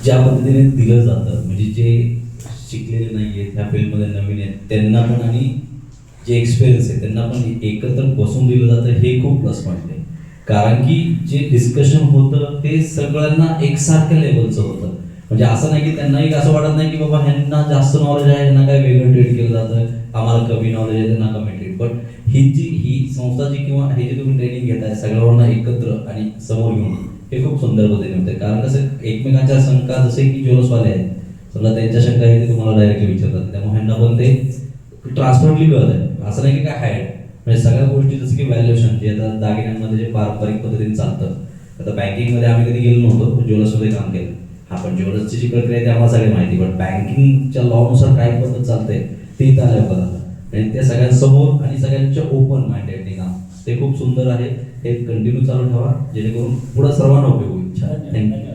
ज्या पद्धतीने दिलं जातं, म्हणजे जे शिकलेले नाही आहेत ह्या फील्डमध्ये नवीन आहेत त्यांना पण, आणि जे एक्सपिरियन्स आहे त्यांना पण एकत्र बसून दिलं जातं, हे खूप प्लस पॉईंट आहे. कारण की जे डिस्कशन होतं ते सगळ्यांना एकसारख्या लेवलचं होतं. म्हणजे असं नाही की त्यांनाही असं वाटत नाही की बाबा ह्यांना जास्त नॉलेज आहे, ह्यांना काय वेगळं ट्रीट केलं जातं, आम्हाला कमी नॉलेज आहे त्यांना कमी ट्रीट. बट ही संस्था जी किंवा हे जे तुम्ही ट्रेनिंग घेताय सगळ्यांना एकत्र आणि समोर घेऊन, हे खूप सुंदर पद्धतीने होते. कारण कसं एकमेकांच्या शंका, जसे की ज्वेलर्सवाले आहेत समजा, त्यांच्या शंका आहे ते तुम्हाला डायरेक्टली विचारतात, त्यामुळे ह्यांना पण ते ट्रान्सपरंटली कळत आहे. असं नाही की काय हाय, म्हणजे सगळ्या गोष्टी जसं की व्हॅल्युएशन जे आता दागिन्यांमध्ये जे पारंपरिक पद्धतीने चालतं. आता बँकिंगमध्ये आम्ही कधी गेलो नव्हतो, ज्वेलर्समध्ये काम केलं. हा, पण ज्वेलर्सची जी प्रक्रिया आहे ते आम्हाला सगळी माहिती, पण बँकिंगच्या लॉनुसार काय पद्धत चालते ते इथं आल्यावर कळालं. आणि ते सगळ्यांसमोर आणि सगळ्यांच्या ओपन माइंडेडने काम, ते खूप सुंदर आहे. हे कंटिन्यू चालू ठेवा, जेणेकरून पुढे सर्वांना उपयोग होईल. थँक्यू.